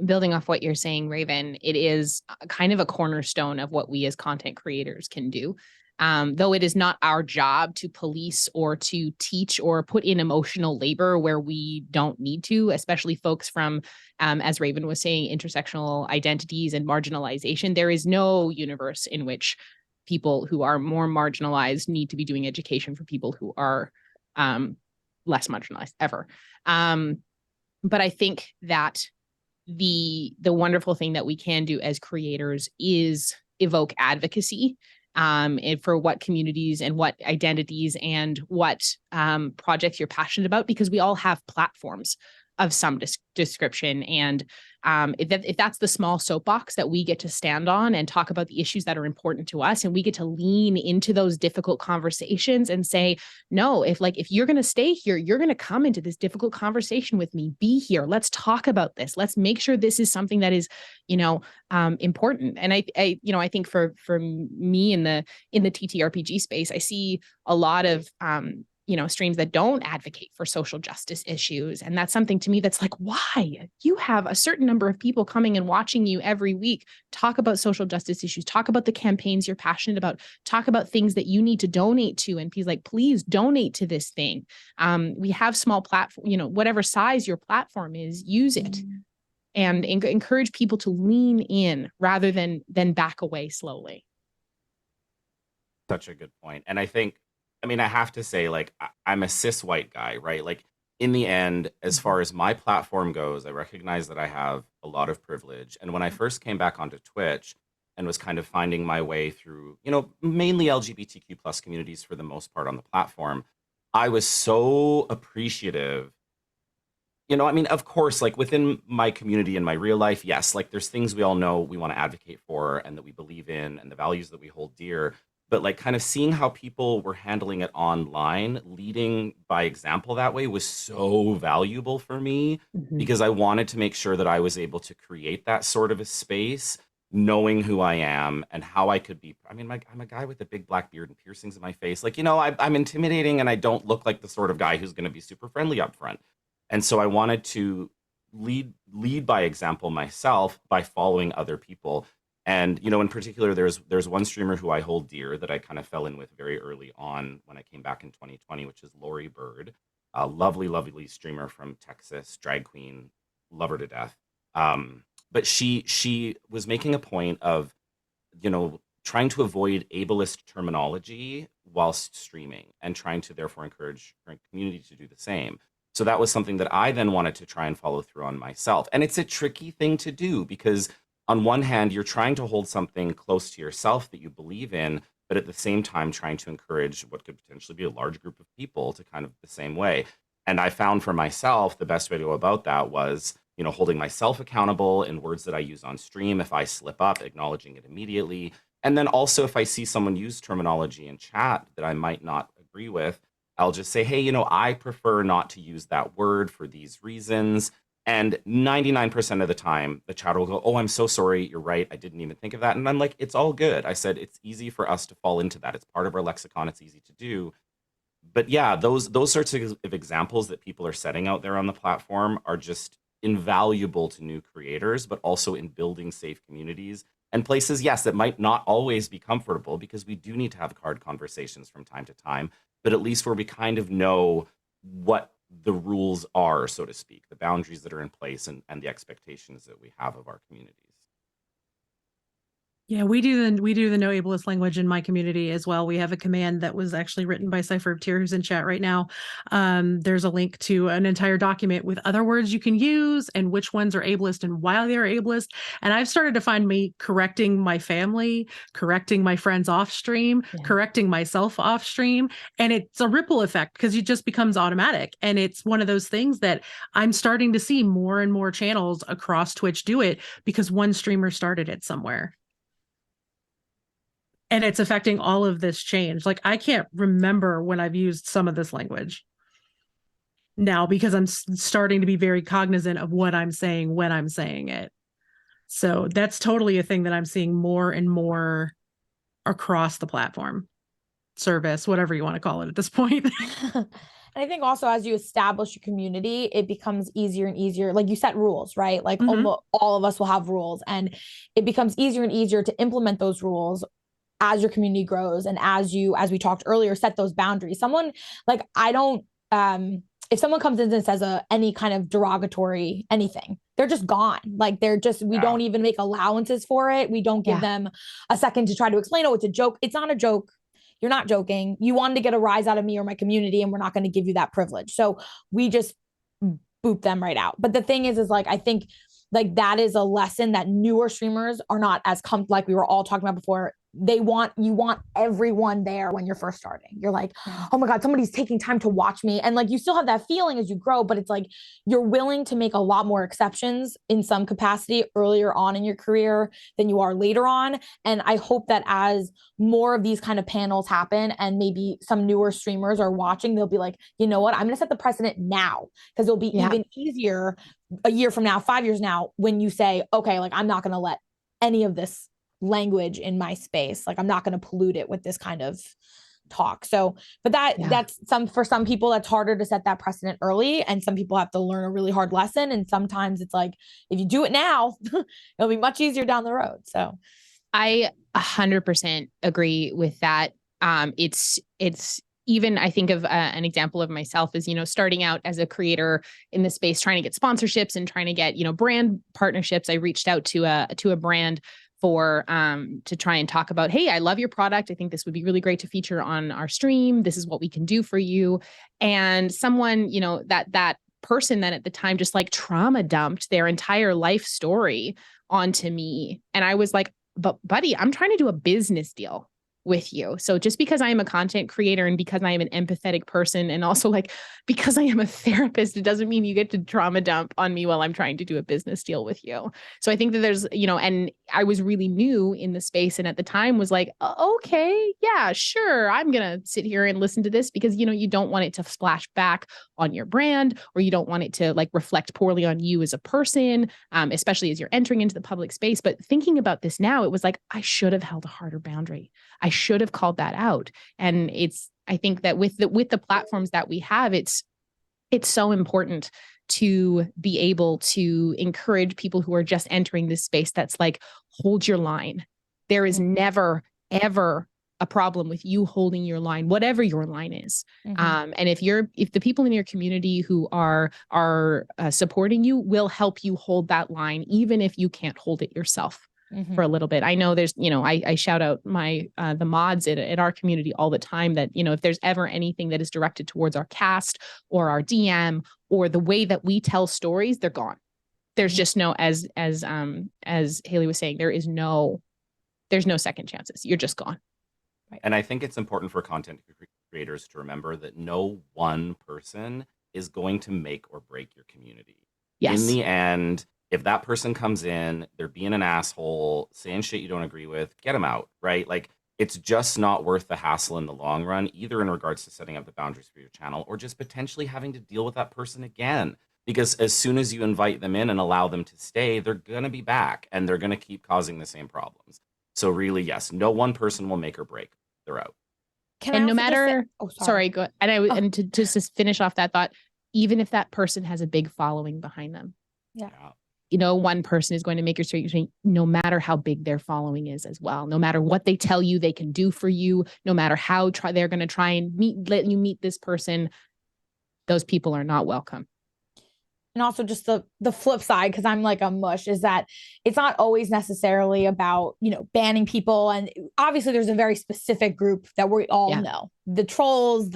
building off what you're saying, Raven, it is kind of a cornerstone of what we as content creators can do. Though it is not our job to police or to teach or put in emotional labor where we don't need to, especially folks from, as Raven was saying, intersectional identities and marginalization. There is no universe in which people who are more marginalized need to be doing education for people who are less marginalized ever. But I think that the wonderful thing that we can do as creators is evoke advocacy for what communities and what identities and what projects you're passionate about, because we all have platforms of some description. And if that's the small soapbox that we get to stand on and talk about the issues that are important to us, and we get to lean into those difficult conversations and say, no, if you're going to stay here, you're going to come into this difficult conversation with me, be here. Let's talk about this. Let's make sure this is something that is, important. And I think for me in the TTRPG space, I see a lot of, streams that don't advocate for social justice issues. And that's something to me that's like, why? You have a certain number of people coming and watching you every week talk about social justice issues, talk about the campaigns you're passionate about, talk about things that you need to donate to. And please donate to this thing. We have small platform, whatever size your platform is, use it. And encourage people to lean in rather than back away slowly. Such a good point. And I have to say, like, I'm a cis white guy, right? Like, in the end, as far as my platform goes, I recognize that I have a lot of privilege. And when I first came back onto Twitch and was kind of finding my way through, mainly LGBTQ plus communities for the most part on the platform, I was so appreciative. You know, I mean, of course, like within my community and my real life, yes, like there's things we all know we want to advocate for and that we believe in and the values that we hold dear. But like kind of seeing how people were handling it online, leading by example that way was so valuable for me because I wanted to make sure that I was able to create that sort of a space, knowing who I am and how I could be. I mean, I'm a guy with a big black beard and piercings in my face. Like, you know, I'm intimidating and I don't look like the sort of guy who's going to be super friendly up front. And so I wanted to lead by example myself by following other people. And, you know, in particular, there's one streamer who I hold dear that I kind of fell in with very early on when I came back in 2020, which is Lori Bird, a lovely, lovely streamer from Texas, drag queen, love her to death. But she was making a point of, you know, trying to avoid ableist terminology whilst streaming and trying to therefore encourage her community to do the same. So that was something that I then wanted to try and follow through on myself. And it's a tricky thing to do because on one hand, you're trying to hold something close to yourself that you believe in, but at the same time trying to encourage what could potentially be a large group of people to kind of the same way. And I found for myself, the best way to go about that was, you know, holding myself accountable in words that I use on stream. If I slip up, acknowledging it immediately. And then also if I see someone use terminology in chat that I might not agree with, I'll just say, hey, you know, I prefer not to use that word for these reasons. And 99% of the time, the chat will go, oh, I'm so sorry. You're right. I didn't even think of that. And I'm like, it's all good. I said, it's easy for us to fall into that. It's part of our lexicon. It's easy to do. But yeah, those sorts of examples that people are setting out there on the platform are just invaluable to new creators, but also in building safe communities and places, yes, that might not always be comfortable because we do need to have hard conversations from time to time, but at least where we kind of know what the rules are, so to speak, the boundaries that are in place and the expectations that we have of our communities. Yeah, we do the no ableist language in my community as well. We have a command that was actually written by Cypher of Tyr, who's in chat right now. There's a link to an entire document with other words you can use and which ones are ableist and why they are ableist. And I've started to find me correcting my family, correcting my friends off stream, correcting myself off stream. And it's a ripple effect because it just becomes automatic. And it's one of those things that I'm starting to see more and more channels across Twitch do it because one streamer started it somewhere. And it's affecting all of this change. Like, I can't remember when I've used some of this language now because I'm starting to be very cognizant of what I'm saying when I'm saying it. So that's totally a thing that I'm seeing more and more across the platform, service, whatever you want to call it at this point. And I think also as you establish your community, it becomes easier and easier. Like you set rules, right? Like almost all of us will have rules, and it becomes easier and easier to implement those rules as your community grows. And as we talked earlier, set those boundaries. Someone like, if someone comes in and says any kind of derogatory anything, they're just gone. Like we don't even make allowances for it. We don't give them a second to try to explain, oh, it's a joke. It's not a joke. You're not joking. You wanted to get a rise out of me or my community, and we're not going to give you that privilege. So we just boop them right out. But the thing is like, I think like that is a lesson that newer streamers are not as like we were all talking about before. You want everyone there when you're first starting. You're like, oh my God, somebody's taking time to watch me. And like, you still have that feeling as you grow, but it's like, you're willing to make a lot more exceptions in some capacity earlier on in your career than you are later on. And I hope that as more of these kind of panels happen and maybe some newer streamers are watching, they'll be like, you know what, I'm going to set the precedent now, because it'll be even easier a year from now, 5 years now, when you say, okay, like I'm not going to let any of this language in my space. Like I'm not going to pollute it with this kind of talk. So, but that's for some people, that's harder to set that precedent early. And some people have to learn a really hard lesson. And sometimes it's like, if you do it now, it'll be much easier down the road. So I 100% agree with that. It's even, I think of an example of myself is, you know, starting out as a creator in the space, trying to get sponsorships and trying to get, you know, brand partnerships. I reached out to a brand to try and talk about, hey, I love your product. I think this would be really great to feature on our stream. This is what we can do for you. And someone, you know, that person then at the time just like trauma dumped their entire life story onto me. And I was like, but buddy, I'm trying to do a business deal. with you. So just because I am a content creator and because I am an empathetic person and also like because I am a therapist, it doesn't mean you get to trauma dump on me while I'm trying to do a business deal with you. So I think that there's, and I was really new in the space and at the time was like, okay, yeah, sure. I'm going to sit here and listen to this because, you don't want it to splash back on your brand or you don't want it to like reflect poorly on you as a person, especially as you're entering into the public space. But thinking about this now, it was like, I should have held a harder boundary. I should have called that out. And I think that with the platforms that we have, it's so important to be able to encourage people who are just entering this space that's like, hold your line. There is never, ever a problem with you holding your line, whatever your line is. And if the people in your community who are supporting you will help you hold that line, even if you can't hold it yourself. For a little bit. I know there's, I shout out the mods at our community all the time that, if there's ever anything that is directed towards our cast or our DM or the way that we tell stories, they're gone. There's just no, as Haley was saying, there's no second chances. You're just gone. Right. And I think it's important for content creators to remember that no one person is going to make or break your community. Yes. In the end, if that person comes in, they're being an asshole, saying shit you don't agree with, get them out, right? Like, it's just not worth the hassle in the long run, either in regards to setting up the boundaries for your channel or just potentially having to deal with that person again. Because as soon as you invite them in and allow them to stay, they're going to be back and they're going to keep causing the same problems. So really, yes, no one person will make or break. They're out. And no matter, sorry, go ahead. And to just finish off that thought, even if that person has a big following behind them. Yeah. One person is going to make your story, no matter how big their following is as well, no matter what they tell you they can do for you, no matter how they're going to try and let you meet this person, those people are not welcome. And also just the flip side, because I'm like a mush, is that it's not always necessarily about, banning people. And obviously there's a very specific group that we all know. The trolls,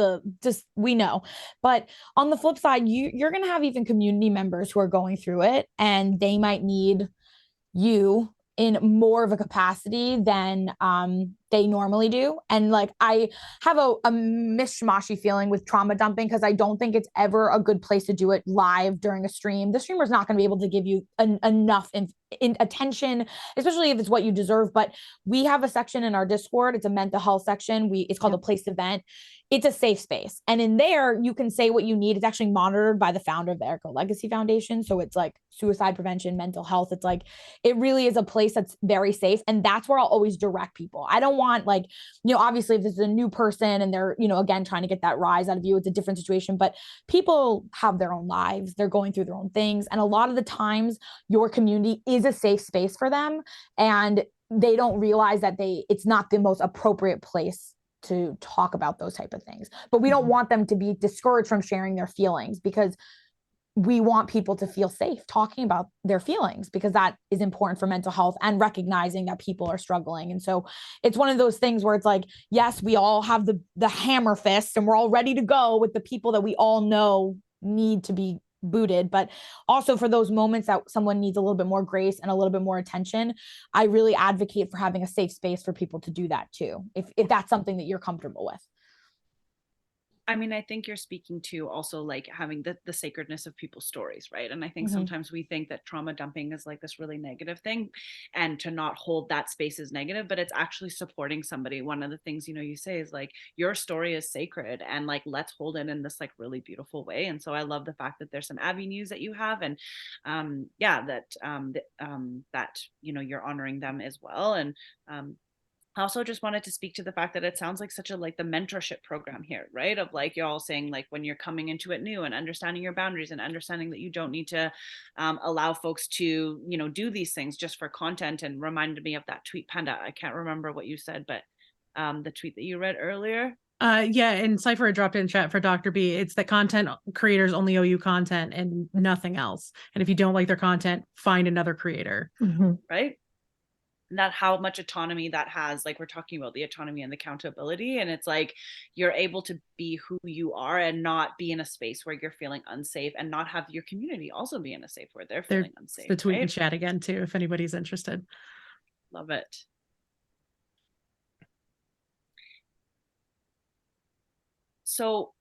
we know. But on the flip side, you're going to have even community members who are going through it and they might need you in more of a capacity than they normally do. And like, I have a mishmashy feeling with trauma dumping because I don't think it's ever a good place to do it live during a stream. The streamer's not going to be able to give you enough in attention, especially if it's what you deserve. But we have a section in our Discord. It's a mental health section. It's called a place to vent. It's a safe space. And in there, you can say what you need. It's actually monitored by the founder of the Erica Legacy Foundation. So it's like suicide prevention, mental health. It's like, it really is a place that's very safe. And that's where I'll always direct people. I don't want obviously if this is a new person and they're, again, trying to get that rise out of you, it's a different situation, but people have their own lives. They're going through their own things. And a lot of the times your community is a safe space for them. And they don't realize that it's not the most appropriate place to talk about those type of things, but we don't want them to be discouraged from sharing their feelings because we want people to feel safe talking about their feelings because that is important for mental health and recognizing that people are struggling. And so it's one of those things where it's like, yes, we all have the hammer fist and we're all ready to go with the people that we all know need to be booted, but also for those moments that someone needs a little bit more grace and a little bit more attention, I really advocate for having a safe space for people to do that too, if that's something that you're comfortable with. I mean, I think you're speaking to also like having the sacredness of people's stories, right? And I think sometimes we think that trauma dumping is like this really negative thing and to not hold that space is negative, but it's actually supporting somebody. One of the things, you say is like, your story is sacred and like, let's hold it in this like really beautiful way. And so I love the fact that there's some avenues that you have and that, you're honoring them as well. And I also just wanted to speak to the fact that it sounds like such a like the mentorship program here, right? Of like, you're all saying like when you're coming into it new and understanding your boundaries and understanding that you don't need to allow folks to, do these things just for content, and reminded me of that tweet, Panda. I can't remember what you said, but the tweet that you read earlier. Yeah, and Cypher dropped in chat for Dr. B. It's that content creators only owe you content and nothing else. And if you don't like their content, find another creator. Right? Not how much autonomy that has, like we're talking about the autonomy and the accountability, and it's like you're able to be who you are and not be in a space where you're feeling unsafe, and not have your community also be in a safe where they're feeling unsafe. The tweet and chat again too, if anybody's interested. Love it. So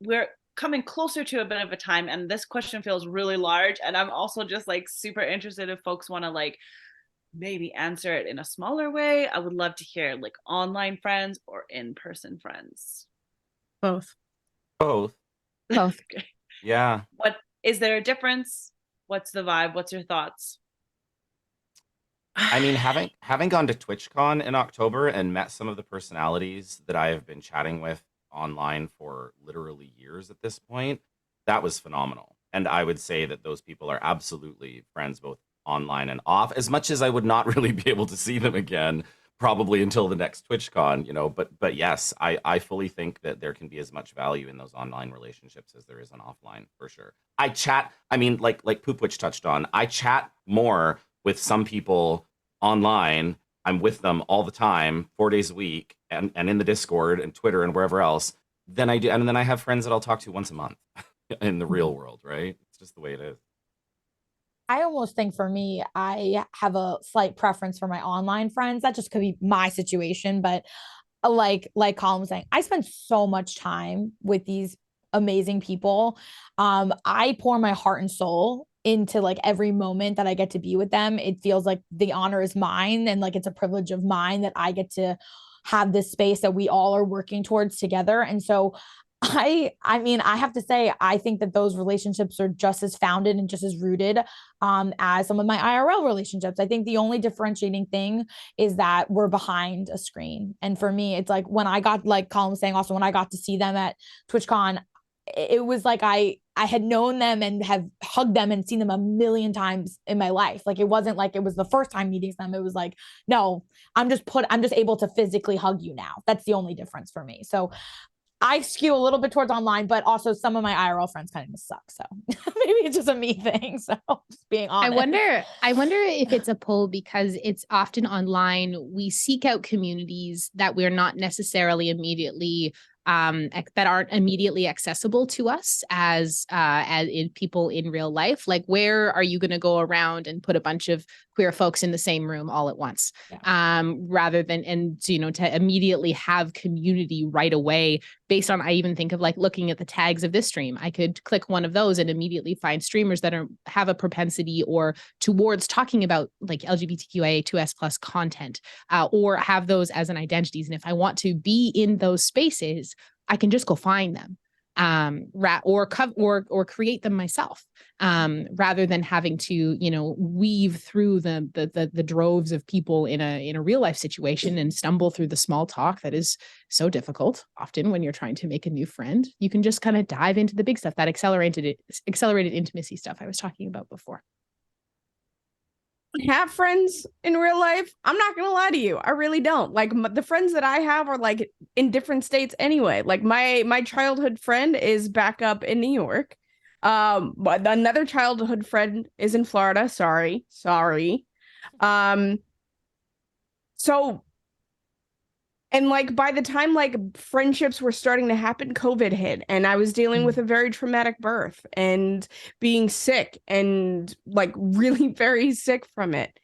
we're coming closer to a bit of a time, and this question feels really large, and I'm also just like super interested if folks want to like maybe answer it in a smaller way. I would love to hear like online friends or in-person friends. Both. Both. Both. Okay. Yeah. What is there a difference? What's the vibe? What's your thoughts? I mean, having gone to TwitchCon in October and met some of the personalities that I have been chatting with online for literally years at this point, that was phenomenal. And I would say that those people are absolutely friends both online and off, as much as I would not really be able to see them again probably until the next TwitchCon, you know. But yes, I fully think that there can be as much value in those online relationships as there is in offline, for sure. I mean, like PoopWitch touched on, I chat more with some people online. I'm with them all the time, 4 days a week, and in the Discord and Twitter and wherever else, than I do. And then I have friends that I'll talk to once a month in the real world, right? It's just the way it is. I almost think for me, I have a slight preference for my online friends. That just could be my situation, but like Colin was saying, I spend so much time with these amazing people. I pour my heart and soul into like every moment that I get to be with them. It feels like the honor is mine, and like it's a privilege of mine that I get to have this space that we all are working towards together. And so I mean, I have to say, I think that those relationships are just as founded and just as rooted as some of my IRL relationships. I think the only differentiating thing is that we're behind a screen. And for me, it's like when I got, like Colin was saying, also when I got to see them at TwitchCon, it was like I had known them and have hugged them and seen them a million times in my life. Like it wasn't like it was the first time meeting them. It was like, no, I'm just able to physically hug you now. That's the only difference for me. So I skew a little bit towards online, but also some of my IRL friends kind of suck. So maybe it's just a me thing. So just being honest. I wonder if it's a pull because it's often online. We seek out communities that we're not necessarily immediately that aren't immediately accessible to us as in people in real life. Like, where are you going to go around and put a bunch of queer folks in the same room all at once? Yeah. Rather than, and you know, to immediately have community right away based on, I even think of like looking at the tags of this stream. I could click one of those and immediately find streamers that have a propensity or towards talking about like LGBTQIA2S plus content, or have those as an identities. And if I want to be in those spaces, I can just go find them, or create them myself, rather than having to, you know, weave through the droves of people in a real life situation and stumble through the small talk that is so difficult often when you're trying to make a new friend. You can just kind of dive into the big stuff, that accelerated intimacy stuff I was talking about before. Have friends in real life. I'm not gonna lie to you, I really don't. Like the friends that I have are like in different states anyway. Like my childhood friend is back up in New York. But another childhood friend is in Florida. Sorry. So, and like by the time like friendships were starting to happen, COVID hit, and I was dealing with a very traumatic birth and being sick and like really very sick from it.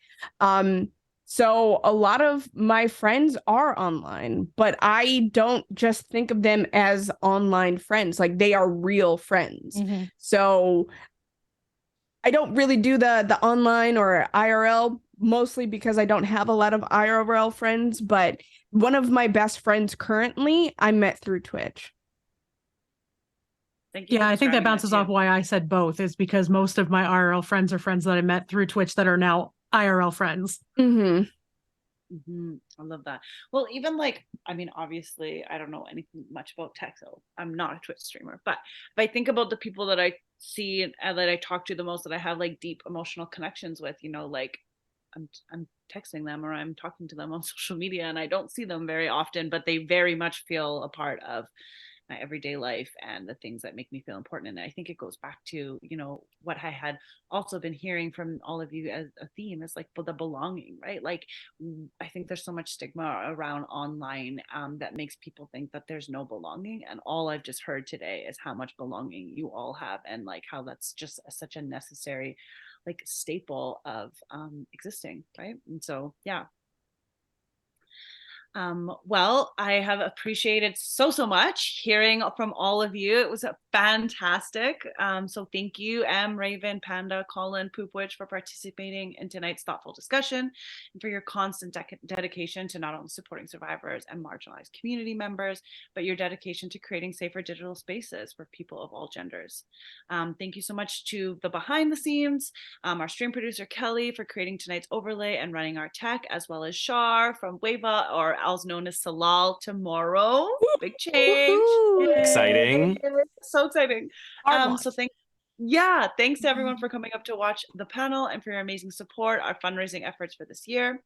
So a lot of my friends are online, but I don't just think of them as online friends. Like they are real friends. Mm-hmm. So I don't really do the online or IRL, mostly because I don't have a lot of IRL friends, but one of my best friends currently I met through Twitch. Thank you. Yeah, I think that bounces off why I said both, is because most of my IRL friends are friends that I met through Twitch that are now IRL friends. Mm-hmm. Mm-hmm. I love that. Well, even like, I mean, obviously, I don't know anything much about tech, so I'm not a Twitch streamer. But if I think about the people that I see and that I talk to the most, that I have like deep emotional connections with, you know, like I'm texting them or I'm talking to them on social media, and I don't see them very often, but they very much feel a part of my everyday life and the things that make me feel important. And I think it goes back to, you know, what I had also been hearing from all of you as a theme is like the belonging, right? Like I think there's so much stigma around online that makes people think that there's no belonging. And all I've just heard today is how much belonging you all have, and like how that's just such a necessary like staple of existing, right? And so yeah. Well, I have appreciated so much hearing from all of you. It was fantastic. So thank you, Raven, Panda, Colin, PoopWitch, for participating in tonight's thoughtful discussion and for your constant dedication to not only supporting survivors and marginalized community members, but your dedication to creating safer digital spaces for people of all genders. Thank you so much to the behind the scenes, our stream producer, Kelly, for creating tonight's overlay and running our tech, as well as Shar from WAVAW, or also known as Salal tomorrow. Big change. Exciting. So exciting. Hard So launch. thanks to everyone for coming up to watch the panel and for your amazing support, our fundraising efforts for this year.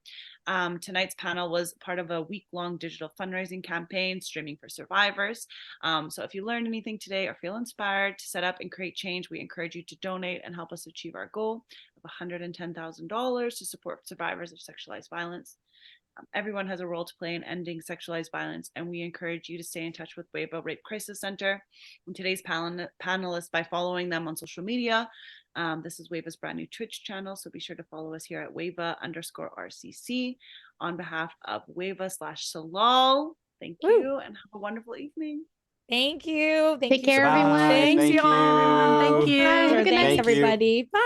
Tonight's panel was part of a week-long digital fundraising campaign, Streaming for Survivors. So if you learned anything today or feel inspired to set up and create change, we encourage you to donate and help us achieve our goal of $110,000 to support survivors of sexualized violence. Everyone has a role to play in ending sexualized violence, and we encourage you to stay in touch with WAVAW Rape Crisis Center and today's panelists by following them on social media. This is WAVA's brand new Twitch channel, so be sure to follow us here at WAVA_RCC. On behalf of WAVA/Salal, thank you and have a wonderful evening. Thank you. Take care, Bye. everyone. Thanks, Thank y'all. you. Thank you. Bye. Have a good night. Thanks, Thank you. everybody. Bye.